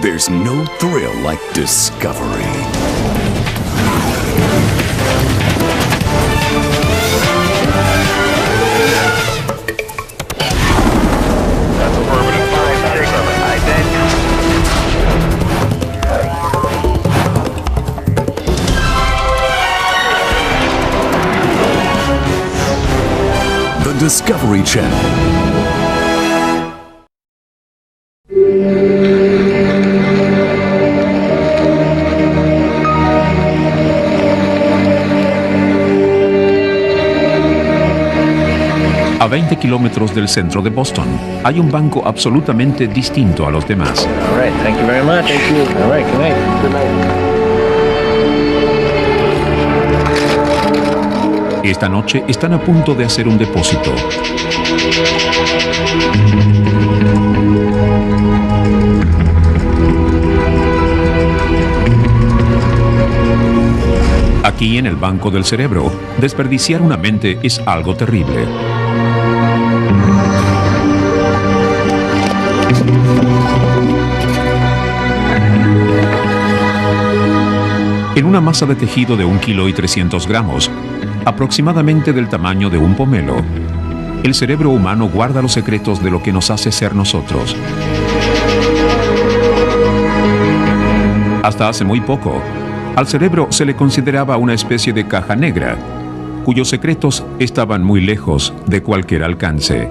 There's no thrill like discovery. That's affirmative. 5-6. The Discovery Channel. A 20 kilómetros del centro de Boston, hay un banco absolutamente distinto a los demás. All right, thank you very much. Thank you. All right, good night. Good night. Esta noche están a punto de hacer un depósito. Aquí en el Banco del Cerebro, desperdiciar una mente es algo terrible. En una masa de tejido de 1,3 kg, aproximadamente del tamaño de un pomelo, el cerebro humano guarda los secretos de lo que nos hace ser nosotros. Hasta hace muy poco, al cerebro se le consideraba una especie de caja negra, cuyos secretos estaban muy lejos de cualquier alcance.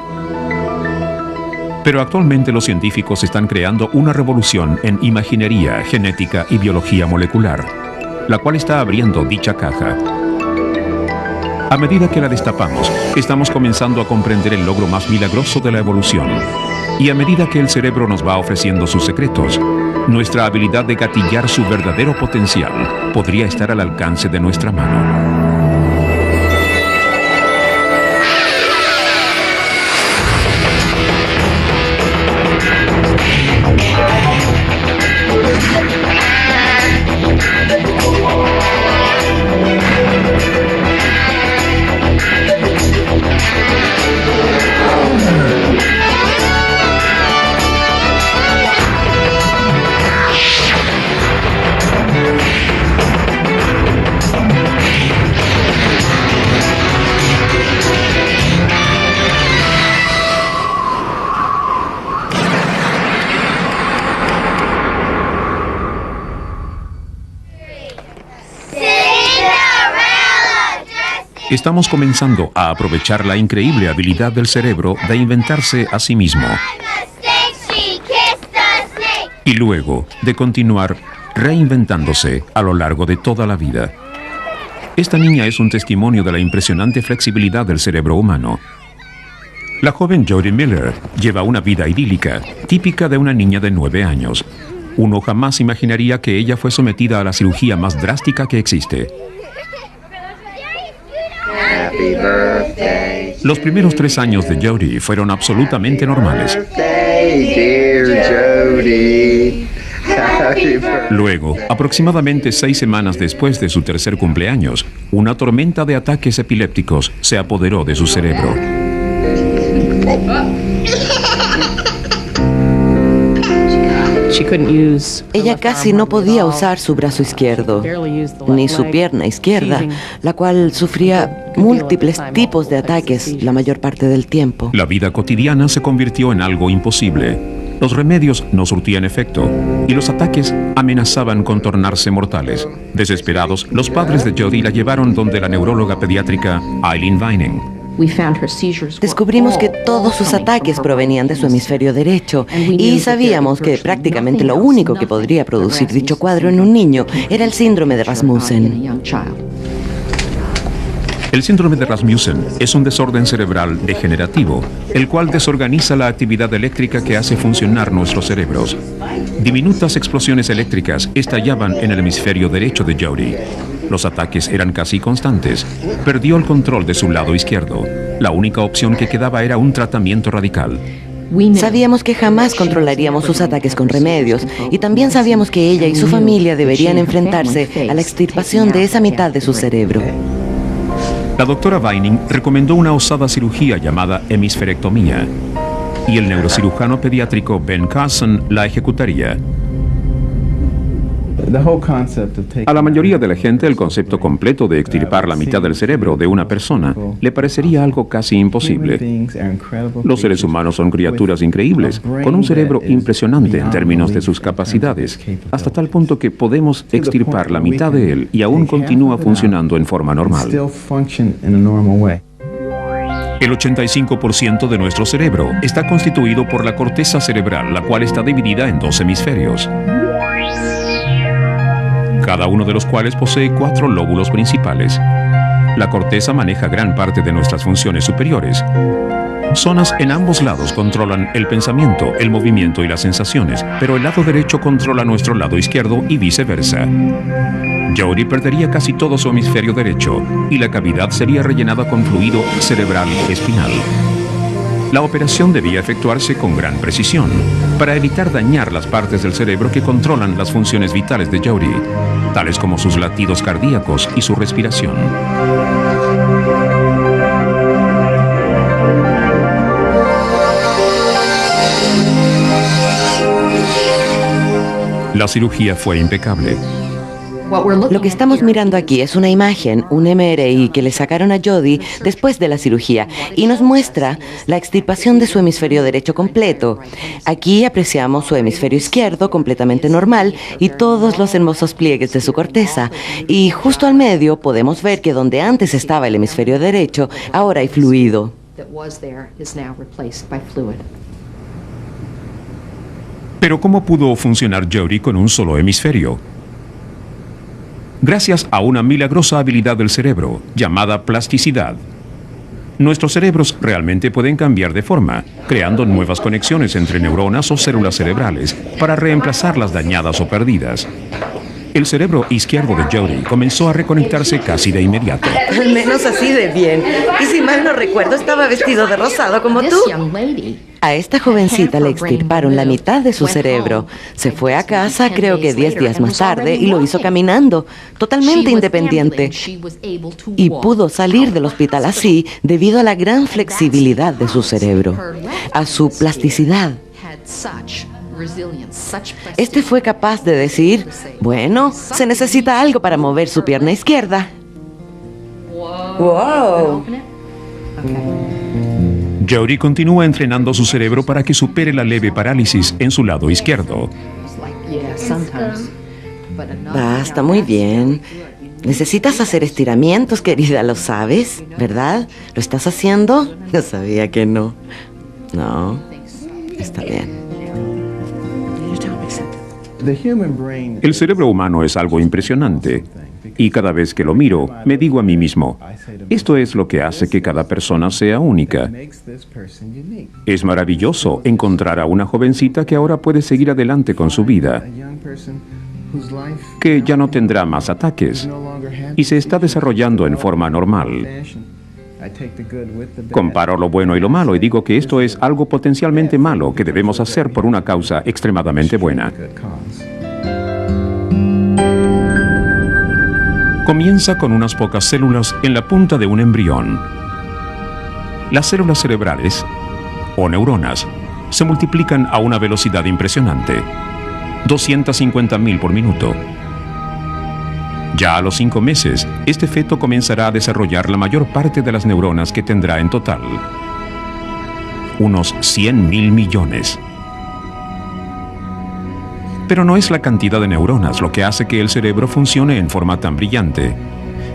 Pero actualmente los científicos están creando una revolución en imaginería, genética y biología molecular, la cual está abriendo dicha caja. A medida que la destapamos, estamos comenzando a comprender el logro más milagroso de la evolución. Y a medida que el cerebro nos va ofreciendo sus secretos, nuestra habilidad de gatillar su verdadero potencial podría estar al alcance de nuestra mano. Estamos comenzando a aprovechar la increíble habilidad del cerebro de inventarse a sí mismo. Y luego de continuar reinventándose a lo largo de toda la vida. Esta niña es un testimonio de la impresionante flexibilidad del cerebro humano. La joven Jodie Miller lleva una vida idílica, típica de una niña de 9 años. Uno jamás imaginaría que ella fue sometida a la cirugía más drástica que existe. Los primeros 3 años de Jodie fueron absolutamente normales. Luego, aproximadamente 6 semanas después de su tercer cumpleaños, una tormenta de ataques epilépticos se apoderó de su cerebro. Ella casi no podía usar su brazo izquierdo, ni su pierna izquierda, la cual sufría múltiples tipos de ataques la mayor parte del tiempo. La vida cotidiana se convirtió en algo imposible. Los remedios no surtían efecto y los ataques amenazaban con tornarse mortales. Desesperados, los padres de Jodie la llevaron donde la neuróloga pediátrica Eileen Vining. Descubrimos que todos sus ataques provenían de su hemisferio derecho y sabíamos que prácticamente lo único que podría producir dicho cuadro en un niño era el síndrome de Rasmussen. El síndrome de Rasmussen es un desorden cerebral degenerativo, el cual desorganiza la actividad eléctrica que hace funcionar nuestros cerebros. Diminutas explosiones eléctricas estallaban en el hemisferio derecho de Jodie. Los ataques eran casi constantes. Perdió el control de su lado izquierdo. La única opción que quedaba era un tratamiento radical. Sabíamos que jamás controlaríamos sus ataques con remedios y también sabíamos que ella y su familia deberían enfrentarse a la extirpación de esa mitad de su cerebro. La doctora Vining recomendó una osada cirugía llamada hemisferectomía y el neurocirujano pediátrico Ben Carson la ejecutaría. A la mayoría de la gente el concepto completo de extirpar la mitad del cerebro de una persona le parecería algo casi imposible. Los seres humanos son criaturas increíbles, con un cerebro impresionante en términos de sus capacidades, hasta tal punto que podemos extirpar la mitad de él y aún continúa funcionando en forma normal. El 85% de nuestro cerebro está constituido por la corteza cerebral, la cual está dividida en 2 hemisferios, cada uno de los cuales posee 4 lóbulos principales. La corteza maneja gran parte de nuestras funciones superiores. Zonas en ambos lados controlan el pensamiento, el movimiento y las sensaciones, pero el lado derecho controla nuestro lado izquierdo y viceversa. Jodie perdería casi todo su hemisferio derecho y la cavidad sería rellenada con fluido cerebral espinal. La operación debía efectuarse con gran precisión para evitar dañar las partes del cerebro que controlan las funciones vitales de Jodie, tales como sus latidos cardíacos y su respiración. La cirugía fue impecable. Lo que estamos mirando aquí es una imagen, un MRI que le sacaron a Jodie después de la cirugía y nos muestra la extirpación de su hemisferio derecho completo. Aquí apreciamos su hemisferio izquierdo completamente normal y todos los hermosos pliegues de su corteza. Y justo al medio podemos ver que donde antes estaba el hemisferio derecho, ahora hay fluido. Pero ¿cómo pudo funcionar Jodie con un solo hemisferio? Gracias a una milagrosa habilidad del cerebro, llamada plasticidad. Nuestros cerebros realmente pueden cambiar de forma, creando nuevas conexiones entre neuronas o células cerebrales para reemplazar las dañadas o perdidas. El cerebro izquierdo de Jodie comenzó a reconectarse casi de inmediato. Al menos así de bien. Y si mal no recuerdo, estaba vestido de rosado como tú. A esta jovencita le extirparon la mitad de su cerebro. Se fue a casa, creo que 10 días más tarde, y lo hizo caminando, totalmente independiente. Y pudo salir del hospital así debido a la gran flexibilidad de su cerebro, a su plasticidad. Este fue capaz de decir, bueno, se necesita algo para mover su pierna izquierda. ¡Wow! Jodie continúa entrenando su cerebro para que supere la leve parálisis en su lado izquierdo. Basta, muy bien. Necesitas hacer estiramientos, querida, lo sabes, ¿verdad? ¿Lo estás haciendo? Yo sabía que no. No, está bien. El cerebro humano es algo impresionante. Y cada vez que lo miro, me digo a mí mismo, esto es lo que hace que cada persona sea única. Es maravilloso encontrar a una jovencita que ahora puede seguir adelante con su vida, que ya no tendrá más ataques y se está desarrollando en forma normal. Comparo lo bueno y lo malo y digo que esto es algo potencialmente malo que debemos hacer por una causa extremadamente buena. Comienza con unas pocas células en la punta de un embrión. Las células cerebrales, o neuronas, se multiplican a una velocidad impresionante, 250.000 por minuto. Ya a los 5 meses, este feto comenzará a desarrollar la mayor parte de las neuronas que tendrá en total, unos 100.000 millones. Pero no es la cantidad de neuronas lo que hace que el cerebro funcione en forma tan brillante.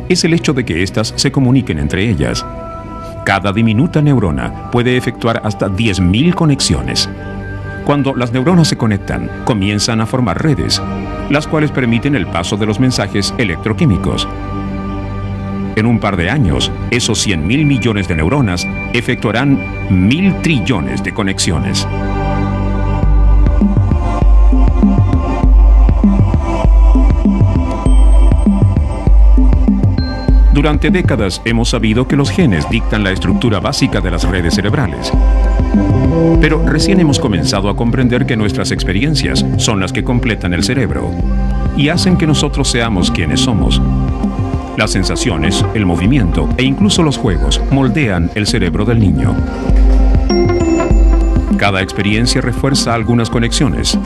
Es el hecho de que éstas se comuniquen entre ellas. Cada diminuta neurona puede efectuar hasta 10.000 conexiones. Cuando las neuronas se conectan, comienzan a formar redes, las cuales permiten el paso de los mensajes electroquímicos. En un par de años, esos 100.000 millones de neuronas efectuarán 1.000 trillones de conexiones. Durante décadas hemos sabido que los genes dictan la estructura básica de las redes cerebrales. Pero recién hemos comenzado a comprender que nuestras experiencias son las que completan el cerebro y hacen que nosotros seamos quienes somos. Las sensaciones, el movimiento e incluso los juegos moldean el cerebro del niño. Cada experiencia refuerza algunas conexiones.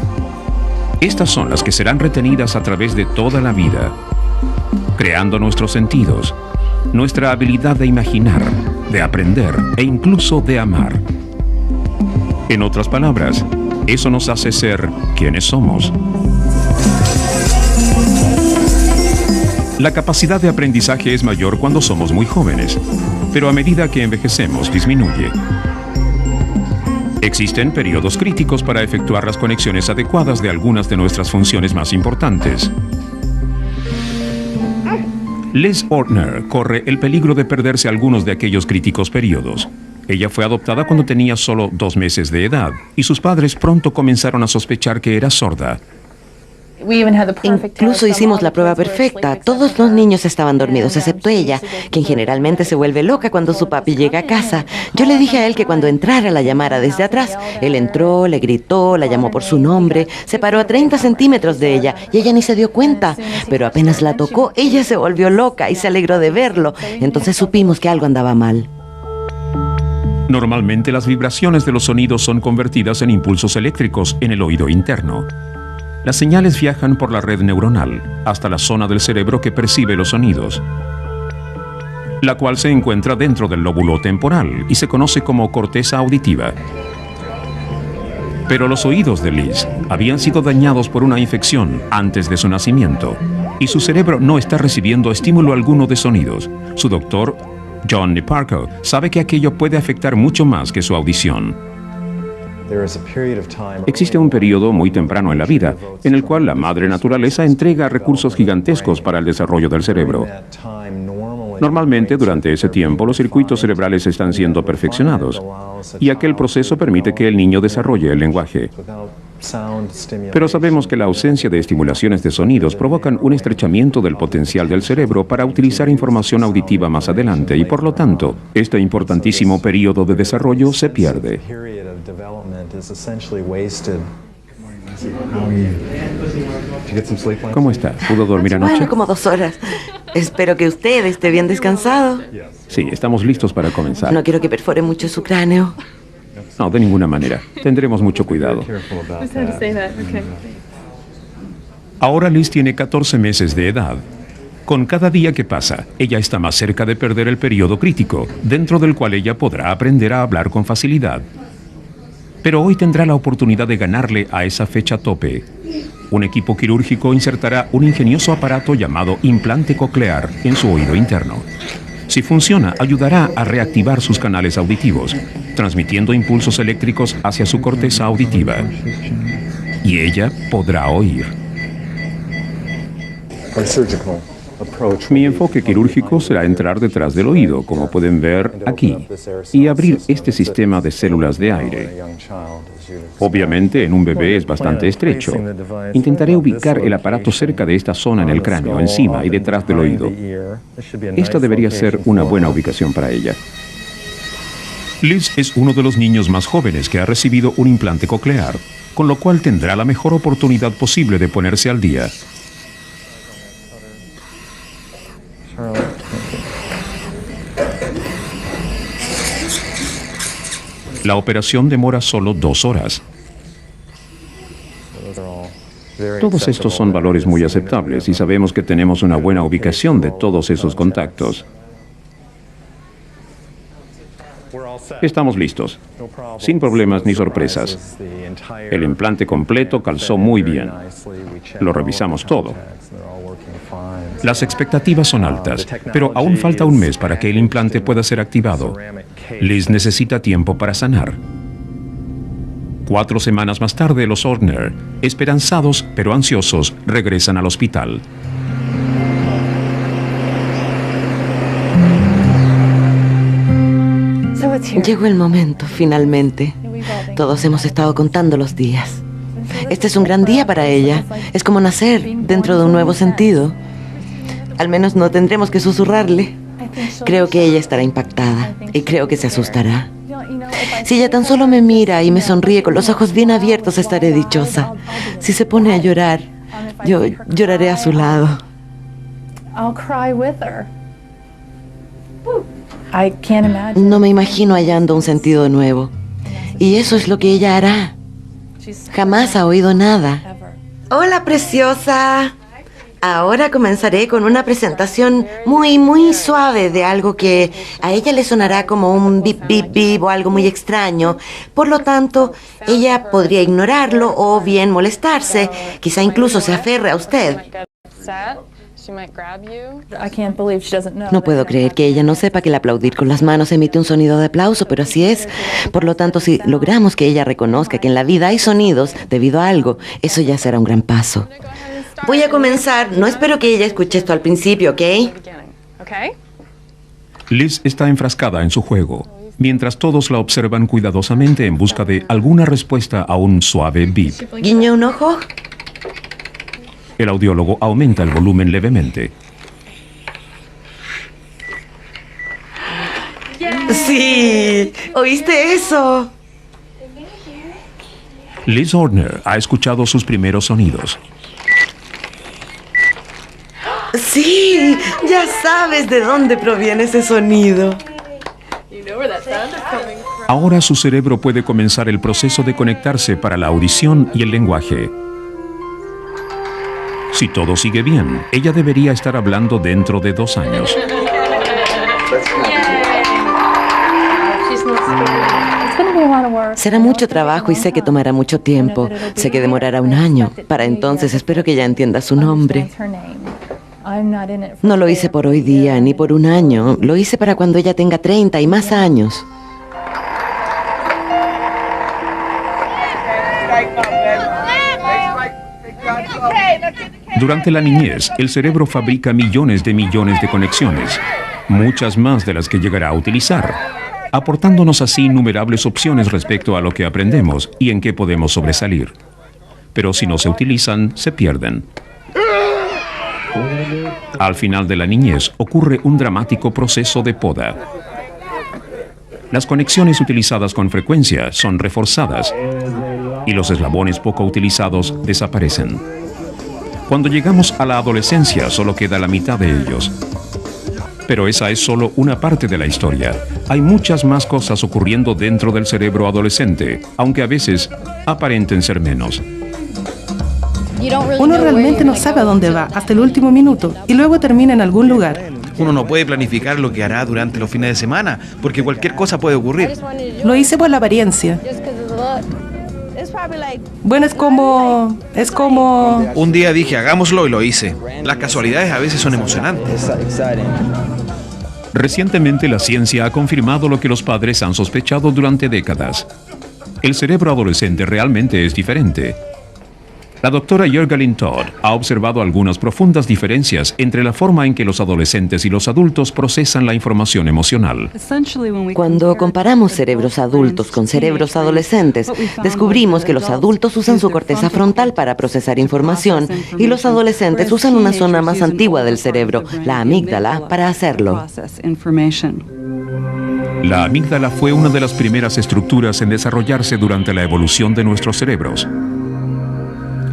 Estas son las que serán retenidas a través de toda la vida, creando nuestros sentidos, nuestra habilidad de imaginar, de aprender e incluso de amar. En otras palabras, eso nos hace ser quienes somos. La capacidad de aprendizaje es mayor cuando somos muy jóvenes, pero a medida que envejecemos disminuye. Existen periodos críticos para efectuar las conexiones adecuadas de algunas de nuestras funciones más importantes. Liz Ortner corre el peligro de perderse algunos de aquellos críticos periodos. Ella fue adoptada cuando tenía solo 2 meses de edad y sus padres pronto comenzaron a sospechar que era sorda. Incluso hicimos la prueba perfecta. Todos los niños estaban dormidos, excepto ella, quien generalmente se vuelve loca cuando su papi llega a casa. Yo le dije a él que cuando entrara la llamara desde atrás. Él entró, le gritó, la llamó por su nombre, se paró a 30 centímetros de ella y ella ni se dio cuenta. Pero apenas la tocó, ella se volvió loca y se alegró de verlo. Entonces supimos que algo andaba mal. Normalmente las vibraciones de los sonidos son convertidas en impulsos eléctricos en el oído interno. Las señales viajan por la red neuronal hasta la zona del cerebro que percibe los sonidos, la cual se encuentra dentro del lóbulo temporal y se conoce como corteza auditiva. Pero los oídos de Liz habían sido dañados por una infección antes de su nacimiento y su cerebro no está recibiendo estímulo alguno de sonidos. Su doctor, John Neparko, sabe que aquello puede afectar mucho más que su audición. Existe un periodo muy temprano en la vida en el cual la madre naturaleza entrega recursos gigantescos para el desarrollo del cerebro. Normalmente, durante ese tiempo, los circuitos cerebrales están siendo perfeccionados y aquel proceso permite que el niño desarrolle el lenguaje. Pero sabemos que la ausencia de estimulaciones de sonidos provocan un estrechamiento del potencial del cerebro para utilizar información auditiva más adelante y, por lo tanto, este importantísimo periodo de desarrollo se pierde. ¿Cómo está? ¿Pudo dormir anoche? Bueno, como 2 horas. Espero que usted esté bien descansado. Sí, estamos listos para comenzar. No quiero que perfore mucho su cráneo. No, de ninguna manera. Tendremos mucho cuidado. Ahora Liz tiene 14 meses de edad. Con cada día que pasa, ella está más cerca de perder el periodo crítico, dentro del cual ella podrá aprender a hablar con facilidad. Pero hoy tendrá la oportunidad de ganarle a esa fecha tope. Un equipo quirúrgico insertará un ingenioso aparato llamado implante coclear en su oído interno. Si funciona, ayudará a reactivar sus canales auditivos, transmitiendo impulsos eléctricos hacia su corteza auditiva. Y ella podrá oír. Mi enfoque quirúrgico será entrar detrás del oído, como pueden ver aquí, y abrir este sistema de células de aire. Obviamente, en un bebé es bastante estrecho. Intentaré ubicar el aparato cerca de esta zona en el cráneo, encima y detrás del oído. Esta debería ser una buena ubicación para ella. Liz es uno de los niños más jóvenes que ha recibido un implante coclear, con lo cual tendrá la mejor oportunidad posible de ponerse al día. La operación demora solo 2 horas. Todos estos son valores muy aceptables y sabemos que tenemos una buena ubicación de todos esos contactos. Estamos listos, sin problemas ni sorpresas. El implante completo calzó muy bien. Lo revisamos todo. Las expectativas son altas, pero aún falta un mes para que el implante pueda ser activado. Liz necesita tiempo para sanar. 4 semanas más tarde, los Ortner, esperanzados pero ansiosos, regresan al hospital. Llegó el momento, finalmente. Todos hemos estado contando los días. Este es un gran día para ella. Es como nacer dentro de un nuevo sentido. Al menos no tendremos que susurrarle. Creo que ella estará impactada y creo que se asustará. Si ella tan solo me mira y me sonríe con los ojos bien abiertos, estaré dichosa. Si se pone a llorar, yo lloraré a su lado. No me imagino hallando un sentido nuevo. Y eso es lo que ella hará. Jamás ha oído nada. Hola, preciosa. Ahora comenzaré con una presentación muy suave de algo que a ella le sonará como un bip, bip, bip o algo muy extraño. Por lo tanto, ella podría ignorarlo o bien molestarse. Quizá incluso se aferre a usted. No puedo creer que ella no sepa que el aplaudir con las manos emite un sonido de aplauso, pero así es. Por lo tanto, si logramos que ella reconozca que en la vida hay sonidos debido a algo, eso ya será un gran paso. Voy a comenzar. No espero que ella escuche esto al principio, ¿ok? Liz está enfrascada en su juego, mientras todos la observan cuidadosamente en busca de alguna respuesta a un suave bip. ¿Guiña un ojo? El audiólogo aumenta el volumen levemente. Sí, ¿oíste eso? Liz Horner ha escuchado sus primeros sonidos. Sí, ya sabes de dónde proviene ese sonido. Ahora su cerebro puede comenzar el proceso de conectarse para la audición y el lenguaje. Si todo sigue bien, ella debería estar hablando dentro de 2 años. Será mucho trabajo y sé que tomará mucho tiempo. Sé que demorará 1 año. Para entonces espero que ya entienda su nombre. No lo hice por hoy día ni por 1 año. Lo hice para cuando ella tenga 30 y más años. Durante la niñez, el cerebro fabrica millones de conexiones, muchas más de las que llegará a utilizar, aportándonos así innumerables opciones respecto a lo que aprendemos y en qué podemos sobresalir. Pero si no se utilizan, se pierden. Al final de la niñez ocurre un dramático proceso de poda. Las conexiones utilizadas con frecuencia son reforzadas y los eslabones poco utilizados desaparecen. Cuando llegamos a la adolescencia, solo queda la mitad de ellos. Pero esa es solo una parte de la historia. Hay muchas más cosas ocurriendo dentro del cerebro adolescente, aunque a veces aparenten ser menos. Uno realmente no sabe a dónde va hasta el último minuto y luego termina en algún lugar. Uno no puede planificar lo que hará durante los fines de semana, porque cualquier cosa puede ocurrir. Lo hice por la apariencia. Bueno, es como... Un día dije, hagámoslo y lo hice. Las casualidades a veces son emocionantes. Recientemente la ciencia ha confirmado lo que los padres han sospechado durante décadas. El cerebro adolescente realmente es diferente. La doctora Yergalyn Todd ha observado algunas profundas diferencias entre la forma en que los adolescentes y los adultos procesan la información emocional. Cuando comparamos cerebros adultos con cerebros adolescentes, descubrimos que los adultos usan su corteza frontal para procesar información y los adolescentes usan una zona más antigua del cerebro, la amígdala, para hacerlo. La amígdala fue una de las primeras estructuras en desarrollarse durante la evolución de nuestros cerebros.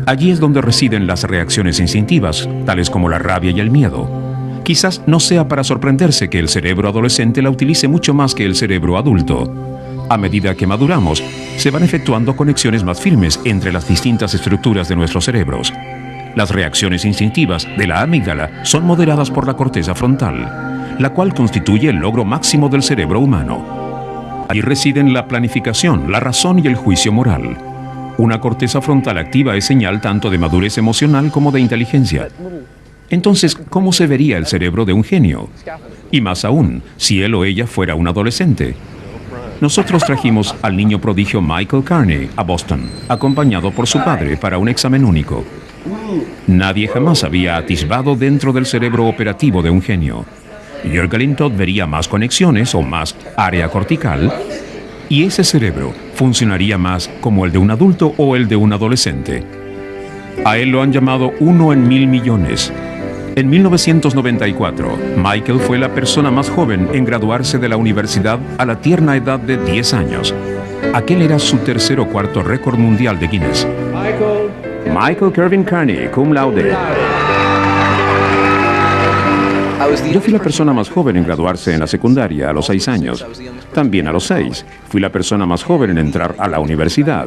Allí es donde residen las reacciones instintivas, tales como la rabia y el miedo. Quizás no sea para sorprenderse que el cerebro adolescente la utilice mucho más que el cerebro adulto. A medida que maduramos, se van efectuando conexiones más firmes entre las distintas estructuras de nuestros cerebros. Las reacciones instintivas de la amígdala son moderadas por la corteza frontal, la cual constituye el logro máximo del cerebro humano. Ahí residen la planificación, la razón y el juicio moral. Una corteza frontal activa es señal tanto de madurez emocional como de inteligencia. Entonces, ¿cómo se vería el cerebro de un genio? Y más aún, si él o ella fuera un adolescente. Nosotros trajimos al niño prodigio Michael Carney a Boston, acompañado por su padre para un examen único. Nadie jamás había atisbado dentro del cerebro operativo de un genio. Yergalyn Todd vería más conexiones o más área cortical, y ese cerebro funcionaría más como el de un adulto o el de un adolescente. A él lo han llamado 1 en 1000 millones. En 1994, Michael fue la persona más joven en graduarse de la universidad a la tierna edad de 10 años. Aquel era su tercer o cuarto récord mundial de Guinness. Michael Kervin Carney, cum laude. Yo fui la persona más joven en graduarse en la secundaria a los 6 años. También a los 6. Fui la persona más joven en entrar a la universidad.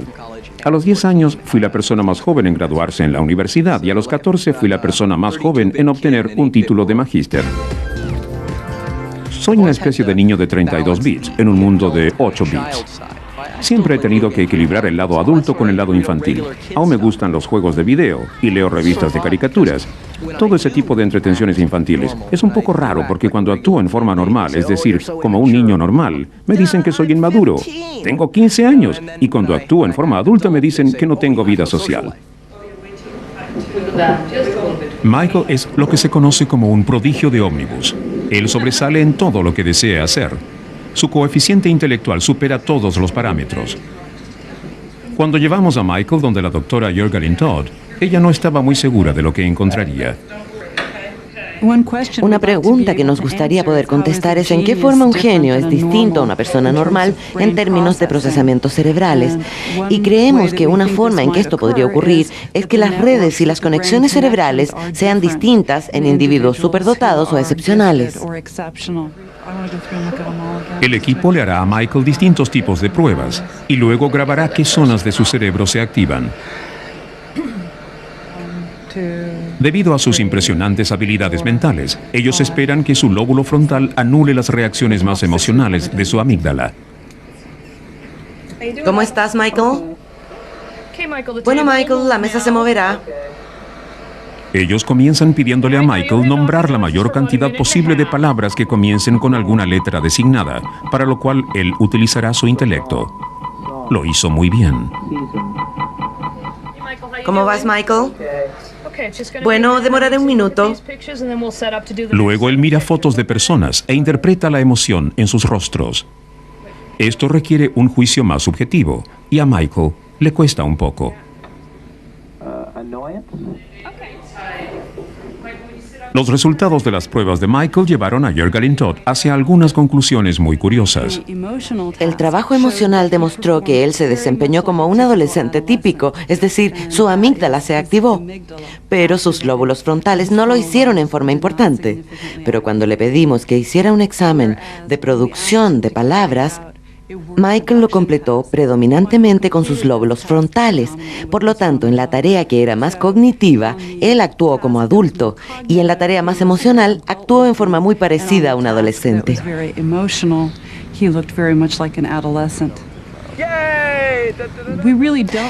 A los 10 años fui la persona más joven en graduarse en la universidad y a los 14 fui la persona más joven en obtener un título de magíster. Soy una especie de niño de 32 bits en un mundo de 8 bits. Siempre he tenido que equilibrar el lado adulto con el lado infantil. Aún me gustan los juegos de video y leo revistas de caricaturas. Todo ese tipo de entretenciones infantiles. Es un poco raro porque cuando actúo en forma normal, es decir, como un niño normal, me dicen que soy inmaduro. Tengo 15 años y cuando actúo en forma adulta me dicen que no tengo vida social. Michael es lo que se conoce como un prodigio de ómnibus. Él sobresale en todo lo que desea hacer. Su coeficiente intelectual supera todos los parámetros. Cuando llevamos a Michael donde la doctora Jörgelin Todd, ella no estaba muy segura de lo que encontraría. Una pregunta que nos gustaría poder contestar es en qué forma un genio es distinto a una persona normal en términos de procesamientos cerebrales. Y creemos que una forma en que esto podría ocurrir es que las redes y las conexiones cerebrales sean distintas en individuos superdotados o excepcionales. El equipo le hará a Michael distintos tipos de pruebas y luego grabará qué zonas de su cerebro se activan. Debido a sus impresionantes habilidades mentales, ellos esperan que su lóbulo frontal anule las reacciones más emocionales de su amígdala. ¿Cómo estás, Michael? Bueno, Michael, la mesa se moverá. Ellos comienzan pidiéndole a Michael nombrar la mayor cantidad posible de palabras que comiencen con alguna letra designada, para lo cual él utilizará su intelecto. Lo hizo muy bien. ¿Cómo vas, Michael? Bueno, demoraré un minuto. Luego él mira fotos de personas e interpreta la emoción en sus rostros. Esto requiere un juicio más subjetivo, y a Michael le cuesta un poco. Los resultados de las pruebas de Michael llevaron a Jörgelin Todd hacia algunas conclusiones muy curiosas. El trabajo emocional demostró que él se desempeñó como un adolescente típico, es decir, su amígdala se activó, pero sus lóbulos frontales no lo hicieron en forma importante. Pero cuando le pedimos que hiciera un examen de producción de palabras, Michael lo completó predominantemente con sus lóbulos frontales. Por lo tanto, en la tarea que era más cognitiva, él actuó como adulto, y en la tarea más emocional, actuó en forma muy parecida a un adolescente.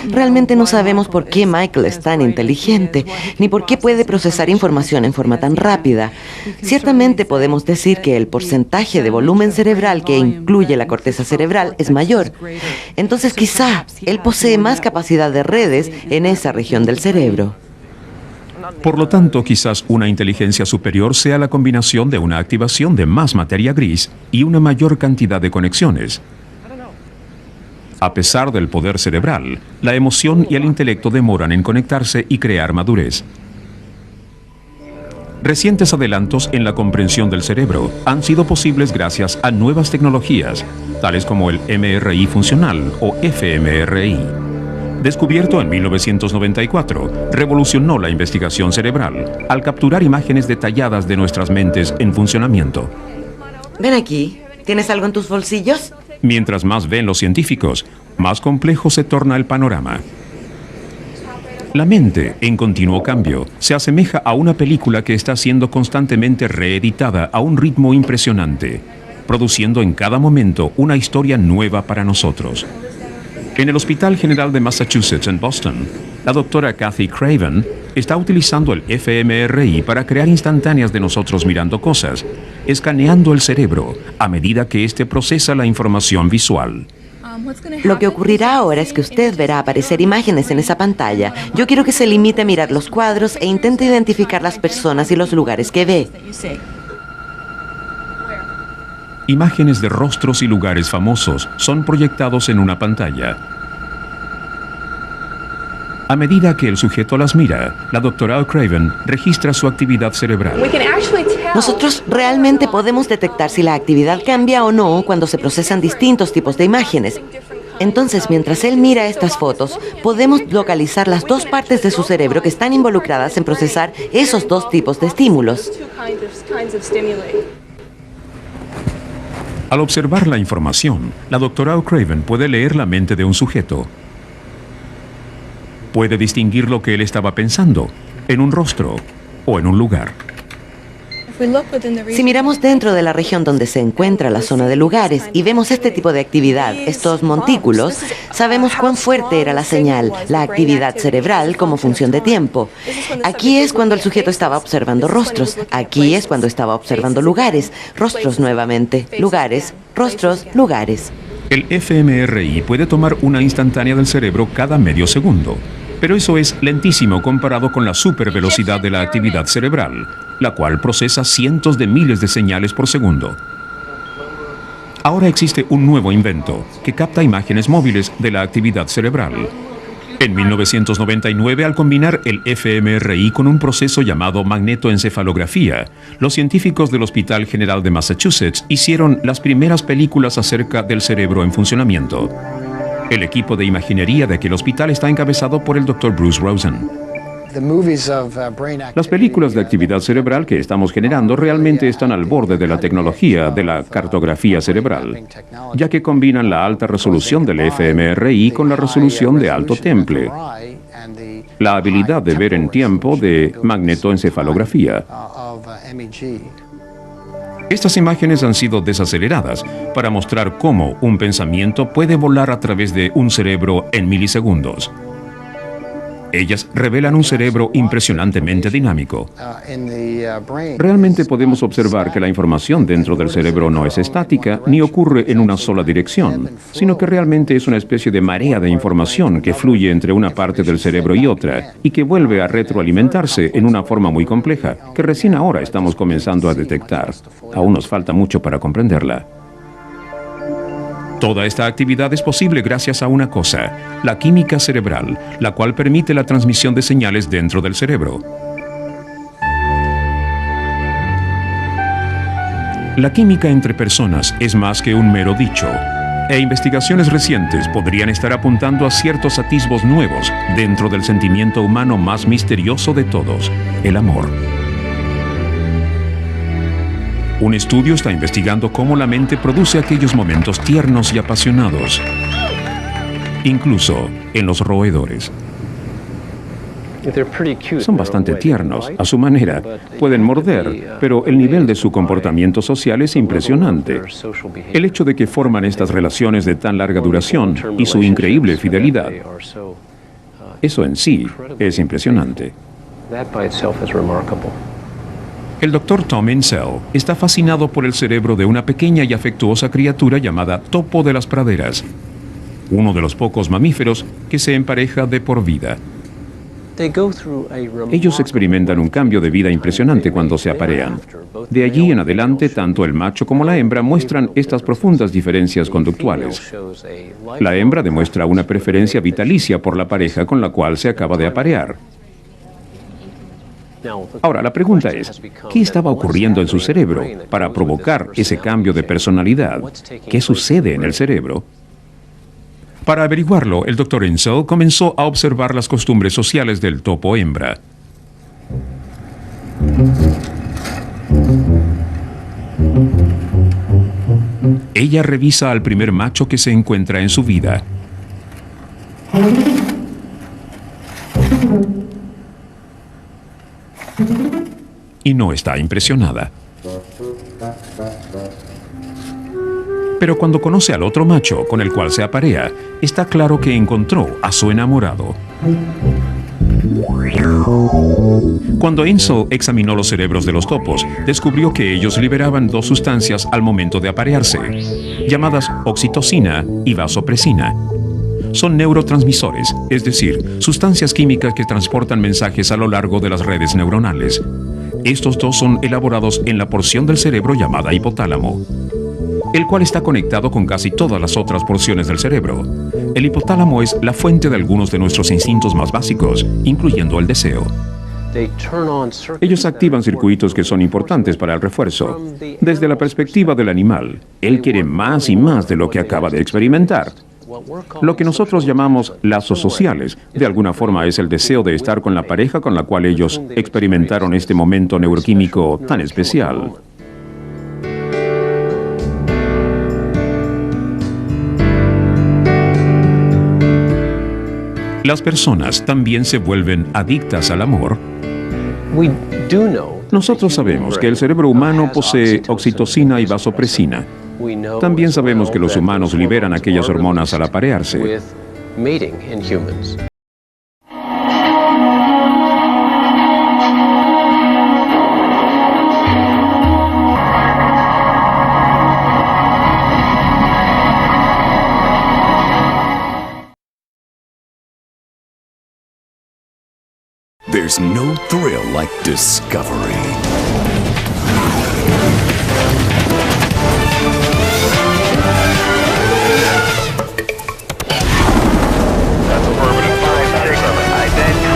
Realmente no sabemos por qué Michael es tan inteligente, ni por qué puede procesar información en forma tan rápida. Ciertamente podemos decir que el porcentaje de volumen cerebral que incluye la corteza cerebral es mayor. Entonces quizá él posee más capacidad de redes en esa región del cerebro. Por lo tanto, quizás una inteligencia superior sea la combinación de una activación de más materia gris y una mayor cantidad de conexiones. A pesar del poder cerebral, la emoción y el intelecto demoran en conectarse y crear madurez. Recientes adelantos en la comprensión del cerebro han sido posibles gracias a nuevas tecnologías, tales como el MRI funcional o fMRI. Descubierto en 1994, revolucionó la investigación cerebral al capturar imágenes detalladas de nuestras mentes en funcionamiento. Ven aquí, ¿tienes algo en tus bolsillos? Mientras más ven los científicos, más complejo se torna el panorama. La mente, en continuo cambio, se asemeja a una película que está siendo constantemente reeditada a un ritmo impresionante, produciendo en cada momento una historia nueva para nosotros. En el Hospital General de Massachusetts en Boston, la doctora Kathy Craven está utilizando el fMRI para crear instantáneas de nosotros mirando cosas, escaneando el cerebro a medida que éste procesa la información visual. Lo que ocurrirá ahora es que usted verá aparecer imágenes en esa pantalla. Yo quiero que se limite a mirar los cuadros e intente identificar las personas y los lugares que ve. Imágenes de rostros y lugares famosos son proyectados en una pantalla. A medida que el sujeto las mira, la doctora Craven registra su actividad cerebral. Nosotros realmente podemos detectar si la actividad cambia o no cuando se procesan distintos tipos de imágenes. Entonces, mientras él mira estas fotos, podemos localizar las dos partes de su cerebro que están involucradas en procesar esos dos tipos de estímulos. Al observar la información, la doctora Craven puede leer la mente de un sujeto. puede distinguir lo que él estaba pensando, en un rostro o en un lugar. Si miramos dentro de la región donde se encuentra la zona de lugares y vemos este tipo de actividad, estos montículos, sabemos cuán fuerte era la señal, la actividad cerebral como función de tiempo. Aquí es cuando el sujeto estaba observando rostros, aquí es cuando estaba observando lugares, rostros nuevamente, lugares, rostros, lugares. El fMRI puede tomar una instantánea del cerebro cada medio segundo, pero eso es lentísimo comparado con la supervelocidad de la actividad cerebral, la cual procesa cientos de miles de señales por segundo. Ahora existe un nuevo invento que capta imágenes móviles de la actividad cerebral. En 1999, al combinar el fMRI con un proceso llamado magnetoencefalografía, los científicos del Hospital General de Massachusetts hicieron las primeras películas acerca del cerebro en funcionamiento. El equipo de imaginería de aquel hospital está encabezado por el Dr. Bruce Rosen. Las películas de actividad cerebral que estamos generando realmente están al borde de la tecnología de la cartografía cerebral, ya que combinan la alta resolución del fMRI con la resolución de alto temple, la habilidad de ver en tiempo de magnetoencefalografía. Estas imágenes han sido desaceleradas para mostrar cómo un pensamiento puede volar a través de un cerebro en milisegundos. Ellas revelan un cerebro impresionantemente dinámico. Realmente podemos observar que la información dentro del cerebro no es estática ni ocurre en una sola dirección, sino que realmente es una especie de marea de información que fluye entre una parte del cerebro y otra y que vuelve a retroalimentarse en una forma muy compleja que recién ahora estamos comenzando a detectar. Aún nos falta mucho para comprenderla. Toda esta actividad es posible gracias a una cosa, la química cerebral, la cual permite la transmisión de señales dentro del cerebro. La química entre personas es más que un mero dicho, e investigaciones recientes podrían estar apuntando a ciertos atisbos nuevos dentro del sentimiento humano más misterioso de todos, el amor. Un estudio está investigando cómo la mente produce aquellos momentos tiernos y apasionados, incluso en los roedores. Son bastante tiernos, a su manera. Pueden morder, pero el nivel de su comportamiento social es impresionante. El hecho de que forman estas relaciones de tan larga duración y su increíble fidelidad, eso en sí es impresionante. El Dr. Tom Insel está fascinado por el cerebro de una pequeña y afectuosa criatura llamada topo de las praderas, uno de los pocos mamíferos que se empareja de por vida. Ellos experimentan un cambio de vida impresionante cuando se aparean. De allí en adelante, tanto el macho como la hembra muestran estas profundas diferencias conductuales. La hembra demuestra una preferencia vitalicia por la pareja con la cual se acaba de aparear. Ahora, la pregunta es, ¿qué estaba ocurriendo en su cerebro para provocar ese cambio de personalidad? ¿Qué sucede en el cerebro? Para averiguarlo, el Dr. Insel comenzó a observar las costumbres sociales del topo hembra. Ella revisa al primer macho que se encuentra en su vida. Y no está impresionada. Pero cuando conoce al otro macho con el cual se aparea, está claro que encontró a su enamorado. Cuando Insel examinó los cerebros de los topos, descubrió que ellos liberaban dos sustancias al momento de aparearse, llamadas oxitocina y vasopresina. Son neurotransmisores, es decir, sustancias químicas que transportan mensajes a lo largo de las redes neuronales. Estos dos son elaborados en la porción del cerebro llamada hipotálamo, el cual está conectado con casi todas las otras porciones del cerebro. El hipotálamo es la fuente de algunos de nuestros instintos más básicos, incluyendo el deseo. Ellos activan circuitos que son importantes para el refuerzo. Desde la perspectiva del animal, él quiere más y más de lo que acaba de experimentar. Lo que nosotros llamamos lazos sociales, de alguna forma es el deseo de estar con la pareja con la cual ellos experimentaron este momento neuroquímico tan especial. ¿Las personas también se vuelven adictas al amor? Nosotros sabemos que el cerebro humano posee oxitocina y vasopresina. También sabemos que los humanos liberan aquellas hormonas al aparearse. There's no thrill like discovery. That's affirmative. 5 Sigma.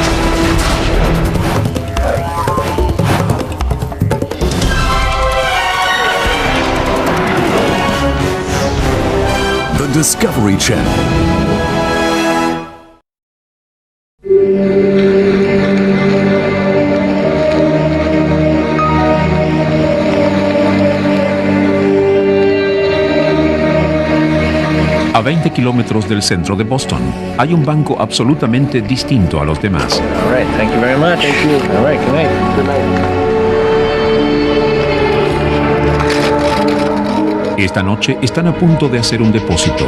The Discovery Channel. A 20 kilómetros del centro de Boston, hay un banco absolutamente distinto a los demás. All right, thank you very much. Thank you. All right, good night. Good night. Esta noche están a punto de hacer un depósito.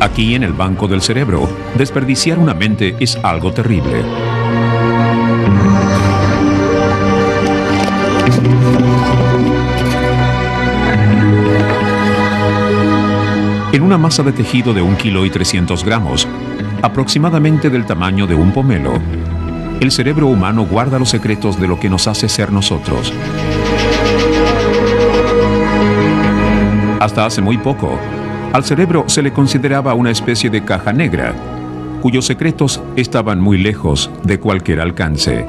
Aquí en el banco del cerebro, desperdiciar una mente es algo terrible. En una masa de tejido de 1,3 kg, aproximadamente del tamaño de un pomelo, el cerebro humano guarda los secretos de lo que nos hace ser nosotros. Hasta hace muy poco, al cerebro se le consideraba una especie de caja negra, cuyos secretos estaban muy lejos de cualquier alcance.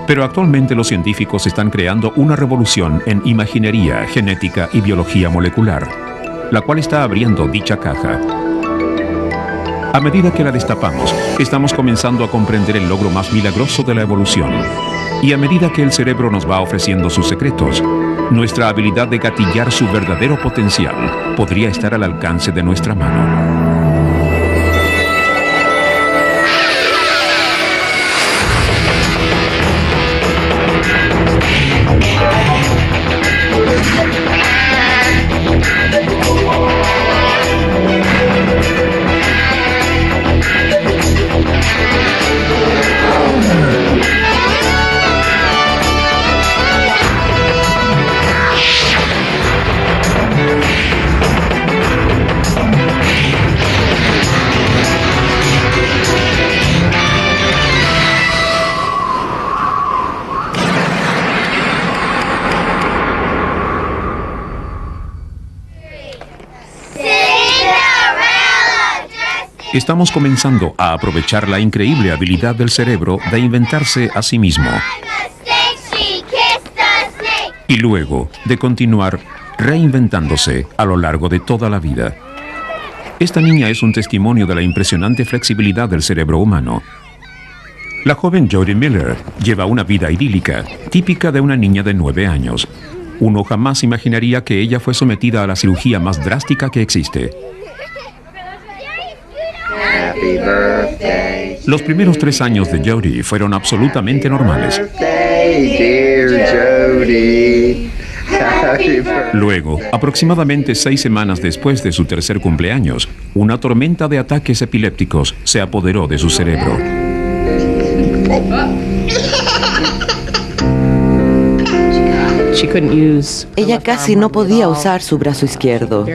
Pero actualmente los científicos están creando una revolución en imaginería, genética y biología molecular, la cual está abriendo dicha caja. A medida que la destapamos, estamos comenzando a comprender el logro más milagroso de la evolución. Y a medida que el cerebro nos va ofreciendo sus secretos, nuestra habilidad de gatillar su verdadero potencial podría estar al alcance de nuestra mano. Estamos comenzando a aprovechar la increíble habilidad del cerebro de inventarse a sí mismo. Y luego de continuar reinventándose a lo largo de toda la vida. Esta niña es un testimonio de la impresionante flexibilidad del cerebro humano. La joven Jodie Miller lleva una vida idílica, típica de una niña de 9 años. Uno jamás imaginaría que ella fue sometida a la cirugía más drástica que existe. Los primeros 3 años de Jodie fueron absolutamente normales. Luego, aproximadamente 6 semanas después de su tercer cumpleaños, una tormenta de ataques epilépticos se apoderó de su cerebro. Ella casi no podía usar su brazo izquierdo,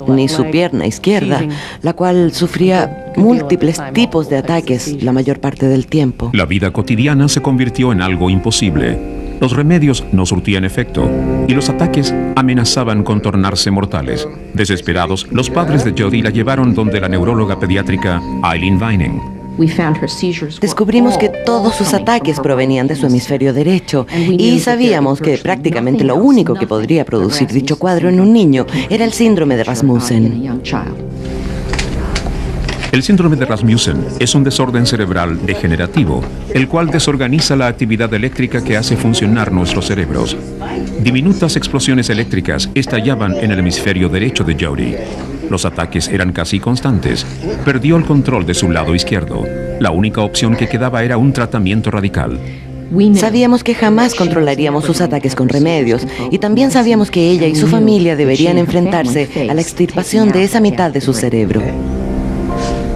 ni su pierna izquierda, la cual sufría múltiples tipos de ataques la mayor parte del tiempo. La vida cotidiana se convirtió en algo imposible. Los remedios no surtían efecto y los ataques amenazaban con tornarse mortales. Desesperados, los padres de Jodie la llevaron donde la neuróloga pediátrica Eileen Vining. Descubrimos que todos sus ataques provenían de su hemisferio derecho y sabíamos que prácticamente lo único que podría producir dicho cuadro en un niño era el síndrome de Rasmussen. El síndrome de Rasmussen es un desorden cerebral degenerativo, el cual desorganiza la actividad eléctrica que hace funcionar nuestros cerebros. Diminutas explosiones eléctricas estallaban en el hemisferio derecho de Jody. Los ataques eran casi constantes. Perdió el control de su lado izquierdo. La única opción que quedaba era un tratamiento radical. Sabíamos que jamás controlaríamos sus ataques con remedios, y también sabíamos que ella y su familia deberían enfrentarse a la extirpación de esa mitad de su cerebro.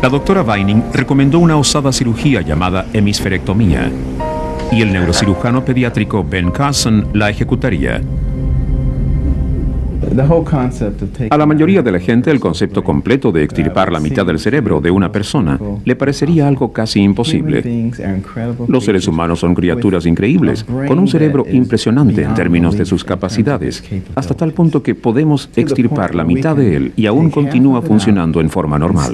La doctora Vining recomendó una osada cirugía llamada hemisferectomía, y el neurocirujano pediátrico Ben Carson la ejecutaría. A la mayoría de la gente, el concepto completo de extirpar la mitad del cerebro de una persona le parecería algo casi imposible. Los seres humanos son criaturas increíbles, con un cerebro impresionante en términos de sus capacidades, hasta tal punto que podemos extirpar la mitad de él y aún continúa funcionando en forma normal.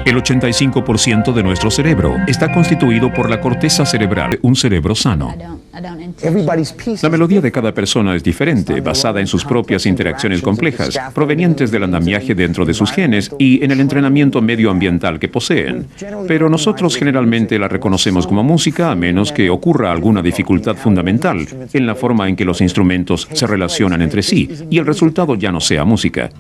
El 85% de nuestro cerebro está constituido por la corteza cerebral, un cerebro sano. La melodía de cada persona es diferente, basada en sus propias interacciones complejas, provenientes del andamiaje dentro de sus genes y en el entrenamiento medioambiental que poseen. Pero nosotros generalmente la reconocemos como música, a menos que ocurra alguna dificultad fundamental en la forma en que los instrumentos se relacionan entre sí y el resultado ya no sea música.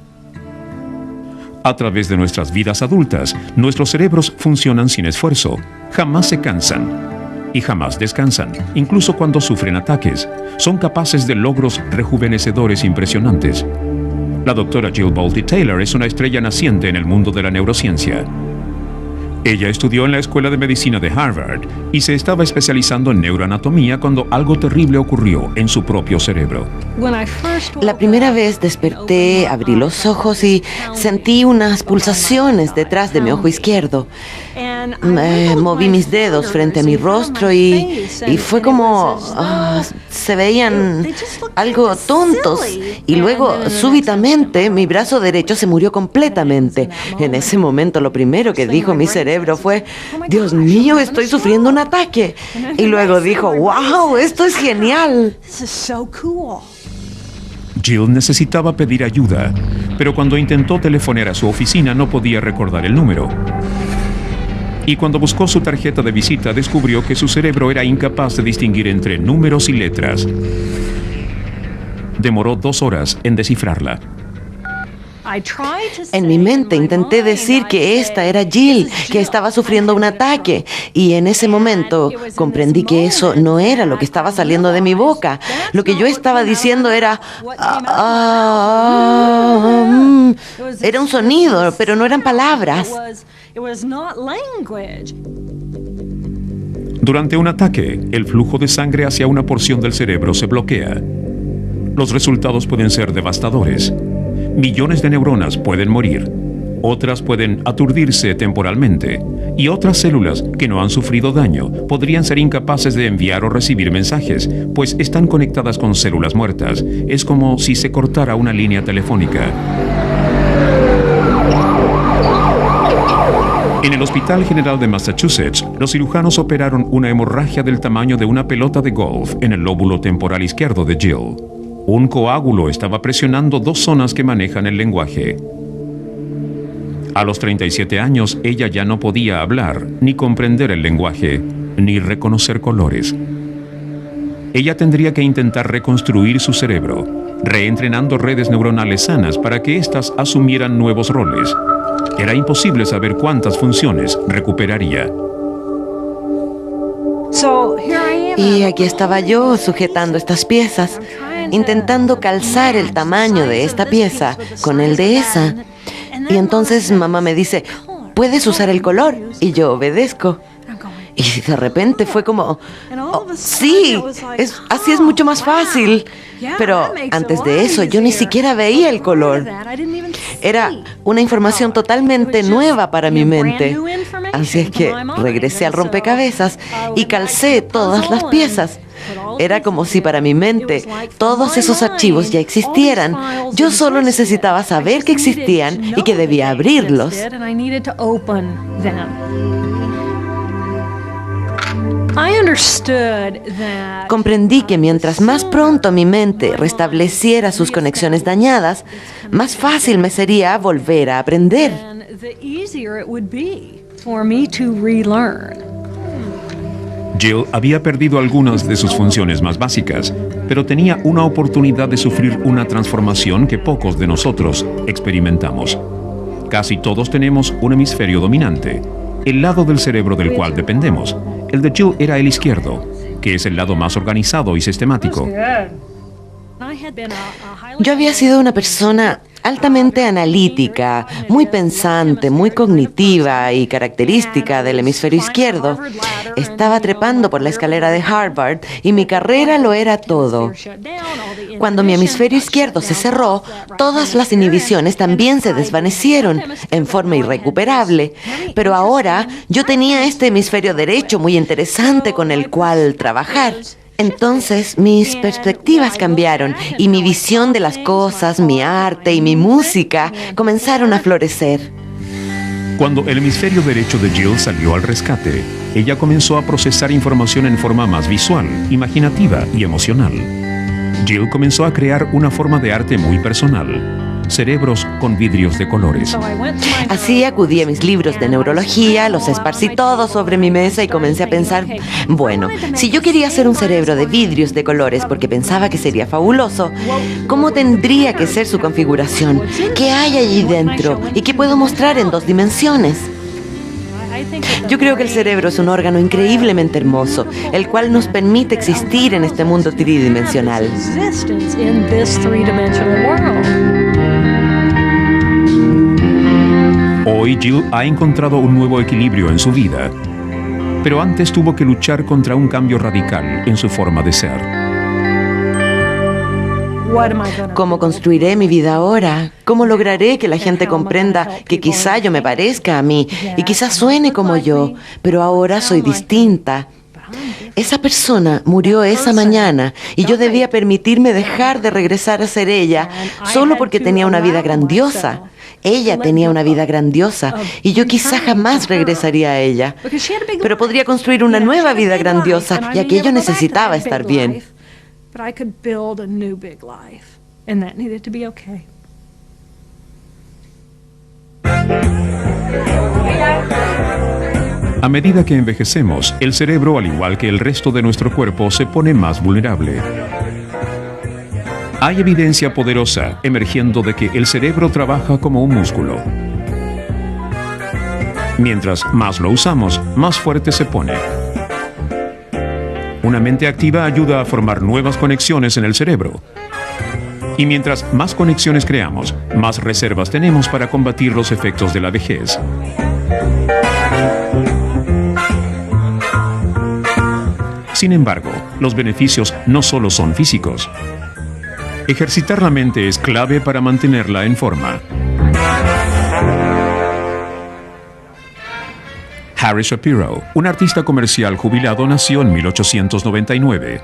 A través de nuestras vidas adultas, nuestros cerebros funcionan sin esfuerzo, jamás se cansan y jamás descansan, incluso cuando sufren ataques. Son capaces de logros rejuvenecedores impresionantes. La doctora Jill Bolte Taylor es una estrella naciente en el mundo de la neurociencia. Ella estudió en la Escuela de Medicina de Harvard y se estaba especializando en neuroanatomía cuando algo terrible ocurrió en su propio cerebro. La primera vez desperté, abrí los ojos y sentí unas pulsaciones detrás de mi ojo izquierdo. Moví mis dedos frente a mi rostro y fue como... se veían algo tontos. Y luego, súbitamente, mi brazo derecho se murió completamente. En ese momento, lo primero que dijo mi cerebro fue: Dios mío, estoy sufriendo un ataque. Y luego dijo: wow, esto es genial. Jill necesitaba pedir ayuda, pero cuando intentó telefonear a su oficina no podía recordar el número. Y cuando buscó su tarjeta de visita, descubrió que su cerebro era incapaz de distinguir entre números y letras. Demoró 2 horas en descifrarla. En mi mente intenté decir que esta era Jill, que estaba sufriendo un ataque, y en ese momento comprendí que eso no era lo que estaba saliendo de mi boca. Lo que yo estaba diciendo era... era un sonido, pero no eran palabras. Durante un ataque, el flujo de sangre hacia una porción del cerebro se bloquea. Los resultados pueden ser devastadores. Millones de neuronas pueden morir, otras pueden aturdirse temporalmente, y otras células que no han sufrido daño podrían ser incapaces de enviar o recibir mensajes, pues están conectadas con células muertas. Es como si se cortara una línea telefónica. En el Hospital General de Massachusetts, los cirujanos operaron una hemorragia del tamaño de una pelota de golf en el lóbulo temporal izquierdo de Jill. Un coágulo estaba presionando 2 zonas que manejan el lenguaje. A los 37 años, ella ya no podía hablar, ni comprender el lenguaje, ni reconocer colores. Ella tendría que intentar reconstruir su cerebro, reentrenando redes neuronales sanas para que éstas asumieran nuevos roles. Era imposible saber cuántas funciones recuperaría. Y aquí estaba yo sujetando estas piezas, intentando calzar el tamaño de esta pieza con el de esa. Y entonces mamá me dice: ¿puedes usar el color? Y yo obedezco. Y de repente fue como: sí, así es mucho más fácil. Pero antes de eso yo ni siquiera veía el color. Era una información totalmente nueva para mi mente. Así es que regresé al rompecabezas y calcé todas las piezas. Era como si para mi mente todos esos archivos ya existieran. Yo solo necesitaba saber que existían y que debía abrirlos. Comprendí que mientras más pronto mi mente restableciera sus conexiones dañadas, más fácil me sería volver a aprender. Jill había perdido algunas de sus funciones más básicas, pero tenía una oportunidad de sufrir una transformación que pocos de nosotros experimentamos. Casi todos tenemos un hemisferio dominante, el lado del cerebro del cual dependemos. El de Jill era el izquierdo, que es el lado más organizado y sistemático. Yo había sido una persona altamente analítica, muy pensante, muy cognitiva y característica del hemisferio izquierdo. Estaba trepando por la escalera de Harvard y mi carrera lo era todo. Cuando mi hemisferio izquierdo se cerró, todas las inhibiciones también se desvanecieron en forma irrecuperable. Pero ahora yo tenía este hemisferio derecho muy interesante con el cual trabajar. Entonces mis perspectivas cambiaron y mi visión de las cosas, mi arte y mi música comenzaron a florecer. Cuando el hemisferio derecho de Jill salió al rescate, ella comenzó a procesar información en forma más visual, imaginativa y emocional. Jill comenzó a crear una forma de arte muy personal, cerebros con vidrios de colores. Así acudí a mis libros de neurología, los esparcí todos sobre mi mesa y comencé a pensar, bueno, si yo quería hacer un cerebro de vidrios de colores porque pensaba que sería fabuloso, ¿cómo tendría que ser su configuración? ¿Qué hay allí dentro? ¿Y qué puedo mostrar en 2 dimensiones? Yo creo que el cerebro es un órgano increíblemente hermoso, el cual nos permite existir en este mundo tridimensional. Hoy Jill ha encontrado un nuevo equilibrio en su vida, pero antes tuvo que luchar contra un cambio radical en su forma de ser. ¿Cómo construiré mi vida ahora? ¿Cómo lograré que la gente comprenda que quizá yo me parezca a mí y quizá suene como yo, pero ahora soy distinta? Esa persona murió esa mañana y yo debía permitirme dejar de regresar a ser ella solo porque tenía una vida grandiosa. Ella tenía una vida grandiosa y yo quizá jamás regresaría a ella. Pero podría construir una nueva vida grandiosa y aquello necesitaba estar bien. A medida que envejecemos, el cerebro, al igual que el resto de nuestro cuerpo, se pone más vulnerable. Hay evidencia poderosa emergiendo de que el cerebro trabaja como un músculo. Mientras más lo usamos, más fuerte se pone. Una mente activa ayuda a formar nuevas conexiones en el cerebro. Y mientras más conexiones creamos, más reservas tenemos para combatir los efectos de la vejez. Sin embargo, los beneficios no solo son físicos. Ejercitar la mente es clave para mantenerla en forma. Harry Shapiro, un artista comercial jubilado, nació en 1899.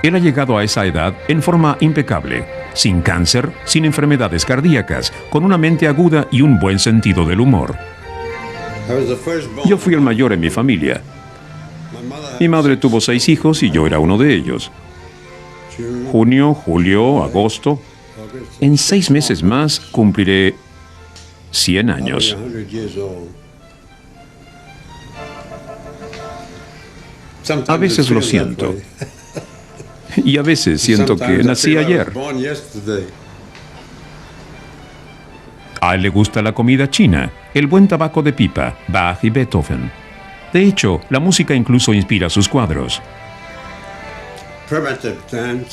Él ha llegado a esa edad en forma impecable, sin cáncer, sin enfermedades cardíacas, con una mente aguda y un buen sentido del humor. Yo fui el mayor en mi familia. Mi madre tuvo 6 hijos y yo era uno de ellos. Junio, julio, agosto. En 6 meses más cumpliré 100 años. A veces lo siento. Y a veces siento que nací ayer. A él le gusta la comida china, el buen tabaco de pipa, Bach y Beethoven. De hecho, la música incluso inspira sus cuadros.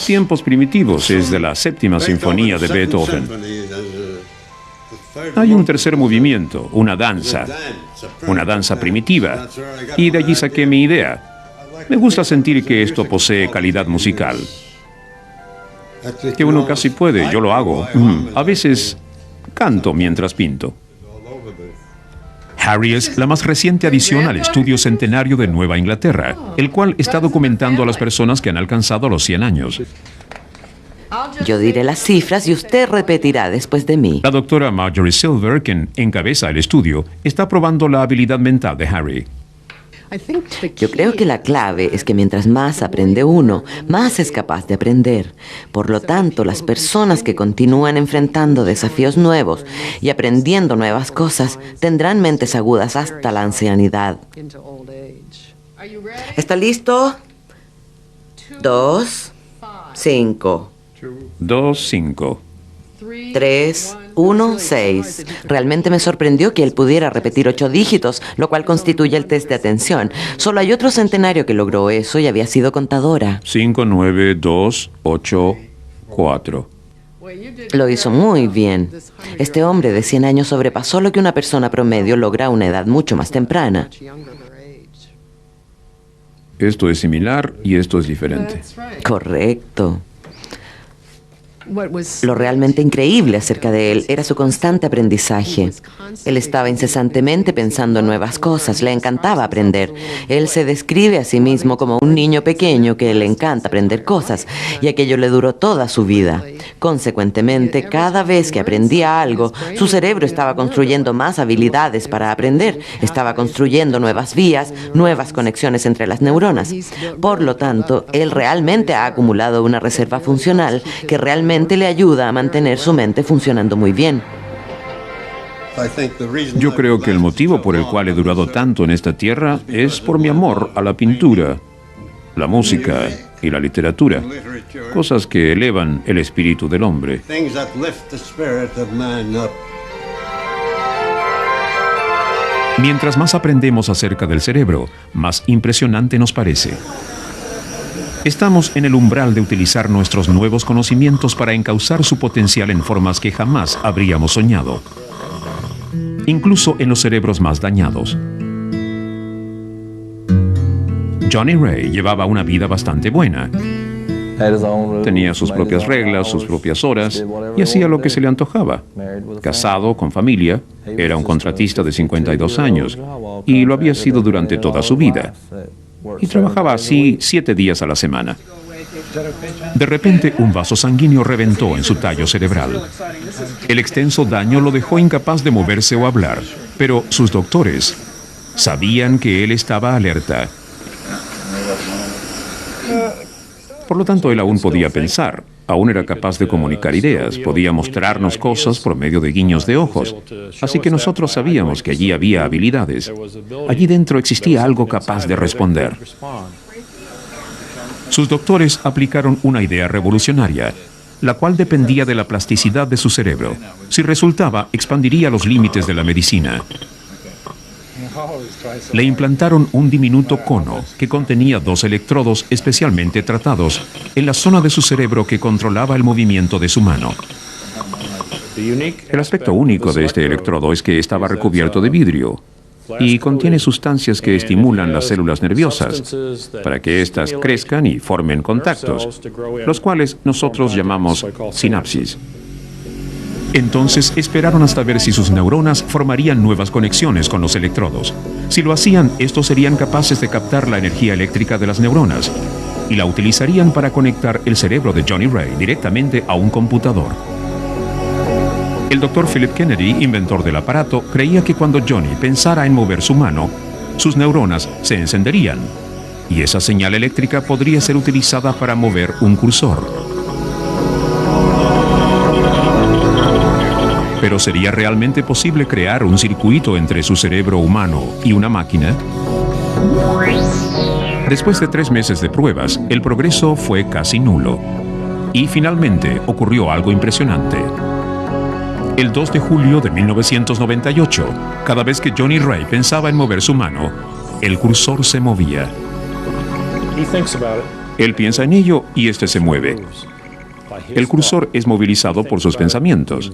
Tiempos primitivos es de la 7ª sinfonía de Beethoven. Hay un tercer movimiento, una danza primitiva, y de allí saqué mi idea. Me gusta sentir que esto posee calidad musical. Que uno casi puede, yo lo hago. A veces canto mientras pinto. Harry es la más reciente adición al estudio centenario de Nueva Inglaterra, el cual está documentando a las personas que han alcanzado los 100 años. Yo diré las cifras y usted repetirá después de mí. La doctora Marjorie Silver, quien encabeza el estudio, está probando la habilidad mental de Harry. Yo creo que la clave es que mientras más aprende uno, más es capaz de aprender. Por lo tanto, las personas que continúan enfrentando desafíos nuevos y aprendiendo nuevas cosas tendrán mentes agudas hasta la ancianidad. ¿Está listo? 2, 5. 2, 5. 3, 1, 6. Realmente me sorprendió que él pudiera repetir 8 dígitos, lo cual constituye el test de atención. Solo hay otro centenario que logró eso y había sido contadora. 5, 9, 2, 8, 4. Lo hizo muy bien. Este hombre de 100 años sobrepasó lo que una persona promedio logra a una edad mucho más temprana. Esto es similar y esto es diferente. Correcto. Lo realmente increíble acerca de él era su constante aprendizaje. Él estaba incesantemente pensando en nuevas cosas, le encantaba aprender. Él se describe a sí mismo como un niño pequeño que le encanta aprender cosas, y aquello le duró toda su vida. Consecuentemente, cada vez que aprendía algo, su cerebro estaba construyendo más habilidades para aprender, estaba construyendo nuevas vías, nuevas conexiones entre las neuronas. Por lo tanto, él realmente ha acumulado una reserva funcional que realmente le ayuda a mantener su mente funcionando muy bien. Yo creo que el motivo por el cual he durado tanto en esta tierra es por mi amor a la pintura, la música y la literatura, cosas que elevan el espíritu del hombre. Mientras más aprendemos acerca del cerebro, más impresionante nos parece. Estamos en el umbral de utilizar nuestros nuevos conocimientos para encauzar su potencial en formas que jamás habríamos soñado, incluso en los cerebros más dañados. Johnny Ray llevaba una vida bastante buena. Tenía sus propias reglas, sus propias horas, y hacía lo que se le antojaba. Casado, con familia, era un contratista de 52 años, y lo había sido durante toda su vida. Y trabajaba así 7 días a la semana. De repente, un vaso sanguíneo reventó en su tallo cerebral. El extenso daño lo dejó incapaz de moverse o hablar, pero sus doctores sabían que él estaba alerta. Por lo tanto, él aún podía pensar, aún era capaz de comunicar ideas, podía mostrarnos cosas por medio de guiños de ojos. Así que nosotros sabíamos que allí había habilidades. Allí dentro existía algo capaz de responder. Sus doctores aplicaron una idea revolucionaria, la cual dependía de la plasticidad de su cerebro. Si resultaba, expandiría los límites de la medicina. Le implantaron un diminuto cono que contenía 2 electrodos especialmente tratados en la zona de su cerebro que controlaba el movimiento de su mano. El aspecto único de este electrodo es que estaba recubierto de vidrio y contiene sustancias que estimulan las células nerviosas para que éstas crezcan y formen contactos, los cuales nosotros llamamos sinapsis. Entonces esperaron hasta ver si sus neuronas formarían nuevas conexiones con los electrodos. Si lo hacían, estos serían capaces de captar la energía eléctrica de las neuronas y la utilizarían para conectar el cerebro de Johnny Ray directamente a un computador. El Dr. Philip Kennedy, inventor del aparato, creía que cuando Johnny pensara en mover su mano, sus neuronas se encenderían y esa señal eléctrica podría ser utilizada para mover un cursor. ¿Pero sería realmente posible crear un circuito entre su cerebro humano y una máquina? Después de 3 meses de pruebas, el progreso fue casi nulo. Y finalmente ocurrió algo impresionante. El 2 de julio de 1998, cada vez que Johnny Ray pensaba en mover su mano, el cursor se movía. Él piensa en ello y este se mueve. El cursor es movilizado por sus pensamientos.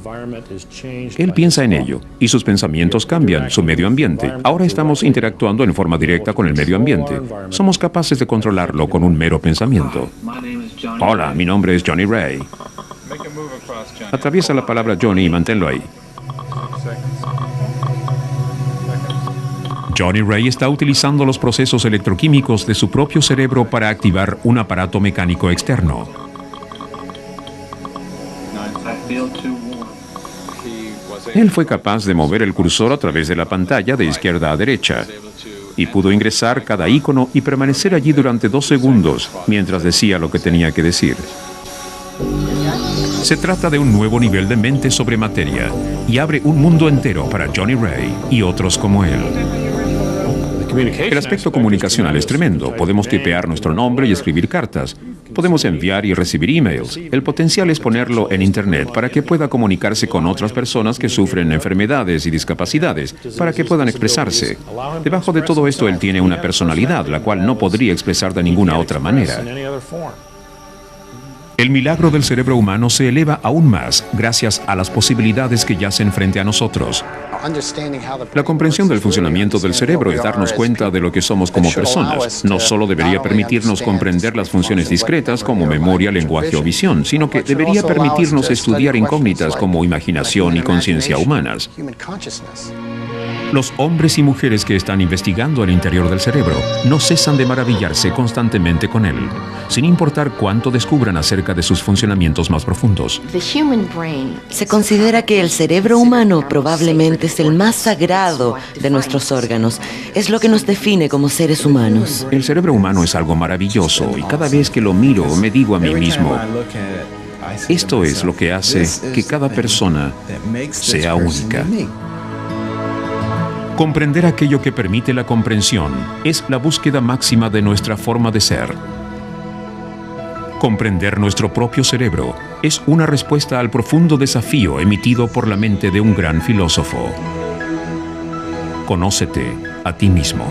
Él piensa en ello y sus pensamientos cambian su medio ambiente. Ahora estamos interactuando en forma directa con el medio ambiente. Somos capaces de controlarlo con un mero pensamiento. Hola, mi nombre es Johnny Ray. Atraviesa la palabra Johnny y manténlo ahí. Johnny Ray está utilizando los procesos electroquímicos de su propio cerebro para activar un aparato mecánico externo. Él fue capaz de mover el cursor a través de la pantalla de izquierda a derecha. y pudo ingresar cada icono y permanecer allí durante 2 segundos mientras decía lo que tenía que decir. Se trata de un nuevo nivel de mente sobre materia y abre un mundo entero para Johnny Ray y otros como él. El aspecto comunicacional es tremendo. Podemos tipear nuestro nombre y escribir cartas. Podemos enviar y recibir emails. El potencial es ponerlo en Internet para que pueda comunicarse con otras personas que sufren enfermedades y discapacidades, para que puedan expresarse. Debajo de todo esto, él tiene una personalidad, la cual no podría expresar de ninguna otra manera. El milagro del cerebro humano se eleva aún más gracias a las posibilidades que yacen frente a nosotros. La comprensión del funcionamiento del cerebro es darnos cuenta de lo que somos como personas. No solo debería permitirnos comprender las funciones discretas como memoria, lenguaje o visión, sino que debería permitirnos estudiar incógnitas como imaginación y conciencia humanas. Los hombres y mujeres que están investigando el interior del cerebro no cesan de maravillarse constantemente con él, sin importar cuánto descubran acerca de sus funcionamientos más profundos. Se considera que el cerebro humano probablemente es el más sagrado de nuestros órganos. Es lo que nos define como seres humanos. El cerebro humano es algo maravilloso y cada vez que lo miro me digo a mí mismo, esto es lo que hace que cada persona sea única. Comprender aquello que permite la comprensión es la búsqueda máxima de nuestra forma de ser. Comprender nuestro propio cerebro es una respuesta al profundo desafío emitido por la mente de un gran filósofo. Conócete a ti mismo.